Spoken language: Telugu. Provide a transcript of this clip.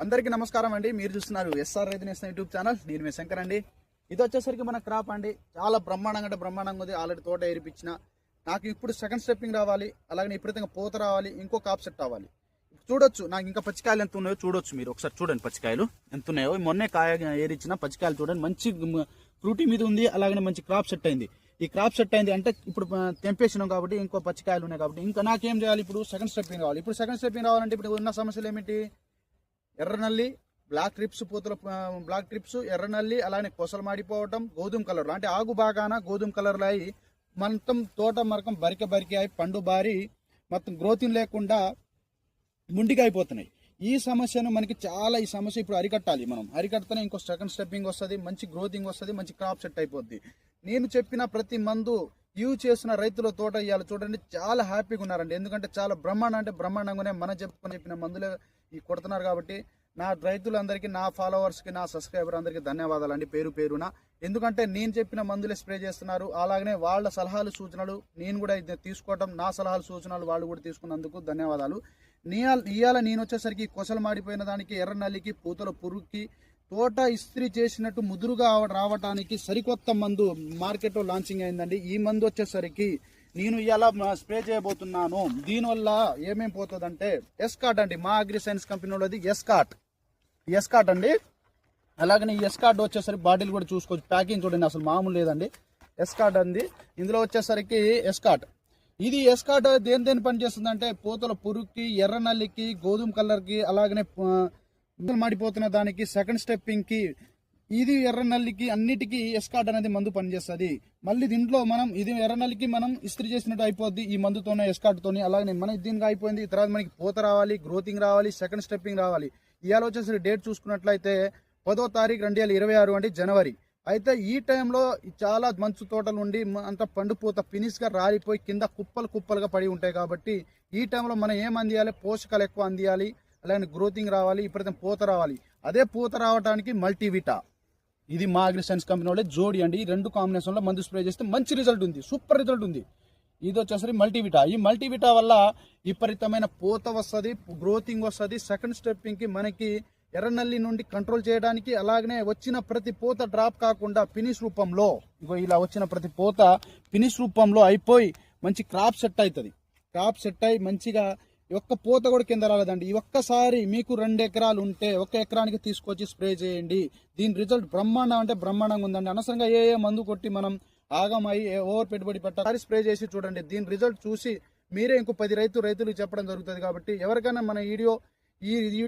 అందరికీ నమస్కారం అండి. మీరు చూస్తున్నారు ఎస్ఆర్ రైతు నేస్తం యూట్యూబ్ ఛానల్. నేను మీ శంకర్ అండి. ఇది వచ్చేసరికి మన క్రాప్ అండి. చాలా బ్రహ్మాండంగా అంటే బ్రహ్మాండంగా ఉంది. ఆల్రెడీ తోట ఏరిపించిన నాకు ఇప్పుడు సెకండ్ స్టెప్పింగ్ రావాలి, అలాగే విపరీతంగా పూత రావాలి, ఇంకో కాప్ సెట్ అవ్వాలి. చూడొచ్చు నాకు ఇంకా పచ్చికాయలు ఎంత ఉన్నాయో చూడొచ్చు. మీరు ఒకసారి చూడండి పచ్చికాయలు ఎంత ఉన్నాయో. మొన్నే కాయ ఏరిచ్చిన పచ్చికాయలు చూడండి, మంచి ఫ్రూటీ మీద ఉంది, అలాగే మంచి క్రాప్ సెట్ అయింది. ఈ క్రాప్ సెట్ అయింది అంటే ఇప్పుడు తెంపేసినాం కాబట్టి ఇంకో పచ్చికాయలు ఉన్నాయి కాబట్టి ఇంకా నాకేం చేయాలి, ఇప్పుడు సెకండ్ స్టెప్పింగ్ కావాలి. ఇప్పుడు సెకండ్ స్టెప్పింగ్ రావాలంటే ఇప్పుడు ఉన్న సమస్యలు ఏమిటి? ఎర్రనల్లి, బ్లాక్ ట్రిప్స్, పూతల బ్లాక్ ట్రిప్స్, ఎర్రనల్లి, అలానే కొసలు మాడిపోవటం, గోధుమ కలర్లో అంటే ఆగు బాగాన గోధుమ కలర్లో అయి మొత్తం తోట మరకం బరికి అయి పండు బారి మొత్తం గ్రోతింగ్ లేకుండా ముండిగా అయిపోతున్నాయి. ఈ సమస్యను మనకి ఈ సమస్య ఇప్పుడు అరికట్టాలి. మనం అరికడితేనే ఇంకో సెకండ్ స్టెప్పింగ్ వస్తుంది, మంచి గ్రోతింగ్ వస్తుంది, మంచి క్రాప్ సెట్ అయిపోద్ది. నేను చెప్పిన ప్రతి మందు యూజ్ చేసిన రైతుల తోట ఇవాళ చూడండి చాలా హ్యాపీగా ఉన్నారండి. ఎందుకంటే చాలా బ్రహ్మాండంగానే మనం చెప్పిన మందులే కొడుతున్నారు కాబట్టి నా రైతులందరికీ, నా ఫాలోవర్స్కి, నా సబ్స్క్రైబర్ అందరికీ ధన్యవాదాలు అండి పేరు పేరున. ఎందుకంటే నేను చెప్పిన మందులే స్ప్రే చేస్తున్నారు, అలాగనే వాళ్ళ సలహాలు సూచనలు నేను కూడా తీసుకోవటం, నా సలహాలు సూచనలు వాళ్ళు కూడా తీసుకున్నందుకు ధన్యవాదాలు. ఇవాళ నేను వచ్చేసరికి కొసలు మాడిపోయిన దానికి, ఎర్ర నల్లికి, పూతల పురుగుకి, తోట ఇస్త్రీ చేసినట్టు ముదురుగా రావడానికి సరికొత్త మందు మార్కెట్లో లాంచింగ్ అయిందండి. ఈ మందు వచ్చేసరికి నేను ఇలా స్ప్రే చేయబోతున్నాను. దీనివల్ల ఏమేమి పోతుందంటే ఎస్కాట్ అండి, మా అగ్రి సైన్స్ కంపెనీ వాళ్ళది ఎస్కాట్ అండి. అలాగనే ఈ ఎస్కాట్ వచ్చేసరికి బాటిల్ కూడా చూసుకోవచ్చు, ప్యాకింగ్ చూడండి అసలు మామూలు లేదండి. ఎస్కాట్ అండి, ఇందులో వచ్చేసరికి ఎస్కాట్. ఇది ఎస్కాట్ దేని పనిచేస్తుందంటే పూతల పురుగుకి, ఎర్ర నల్లికి, గోధుమ కలర్కి, అలాగనే మాడిపోతున్న దానికి, సెకండ్ స్టెప్పింగ్ కి, ఇది ఎర్ర నల్లికి అన్నిటికీ ఎస్కాట్ అనేది మందు పనిచేస్తుంది. మళ్ళీ దీంట్లో మనం ఇది ఎర్ర నల్లికి మనం ఇస్త్రీ చేసినట్టు అయిపోద్ది ఈ మందుతోనే, ఎస్కాట్తోని. అలాగే మనకి దీనికి అయిపోయింది. తర్వాత మనకి పూత రావాలి, గ్రోతింగ్ రావాలి, సెకండ్ స్టెప్పింగ్ రావాలి. ఇవాళ వచ్చేసరి డేట్ చూసుకున్నట్లయితే 10వ తారీఖు 2026 అంటే జనవరి. అయితే ఈ టైంలో చాలా మంచు తోటలు ఉండి అంత పండు పూత ఫినిష్ గా రాలిపోయి కింద కుప్పలుగా పడి ఉంటాయి కాబట్టి ఈ టైంలో మనం ఏం అందియాలి? పోషకాలు ఎక్కువ అందియాలి, అలాగే గ్రోతింగ్ రావాలి, ఇప్పుడైతే పూత రావాలి. అదే పూత రావడానికి మల్టీవిటా, ఇది మా అగ్రి సైన్స్ కంపెనీ వాళ్ళే జోడి అండి. ఈ రెండు కాంబినేషన్ లో మందు స్ప్రే చేస్తే మంచి రిజల్ట్ ఉంది, సూపర్ రిజల్ట్ ఉంది. ఇది వచ్చేసరికి మల్టీవిటా. ఈ మల్టీవిటా వల్ల విపరీతమైన పూత వస్తుంది, గ్రోతింగ్ వస్తుంది, సెకండ్ స్టెప్పింగ్ కి మనకి ఎర్రనల్లి నుండి కంట్రోల్ చేయడానికి, అలాగనే వచ్చిన ప్రతి పూత డ్రాప్ కాకుండా ఫినిష్ రూపంలో ఇలా వచ్చిన ప్రతి పూత ఫినిష్ రూపంలో అయిపోయి మంచి క్రాప్ సెట్ అవుతుంది. క్రాప్ సెట్ అయి మంచిగా ఒక్క పూత కూడా కింద రాలేదండి. ఈ ఒక్కసారి మీకు 2 ఎకరాలు ఉంటే 1 ఎకరానికి తీసుకొచ్చి స్ప్రే చేయండి. దీని రిజల్ట్ బ్రహ్మాండంగా ఉందండి. అనవసరంగా ఏ మందు కొట్టి మనం ఆగమై ఓవర్ పెట్టుబడి పెట్టాలి. స్ప్రే చేసి చూడండి, దీని రిజల్ట్ చూసి మీరే ఇంకో 10 రైతులకు చెప్పడం జరుగుతుంది. కాబట్టి ఎవరికైనా మన ఈ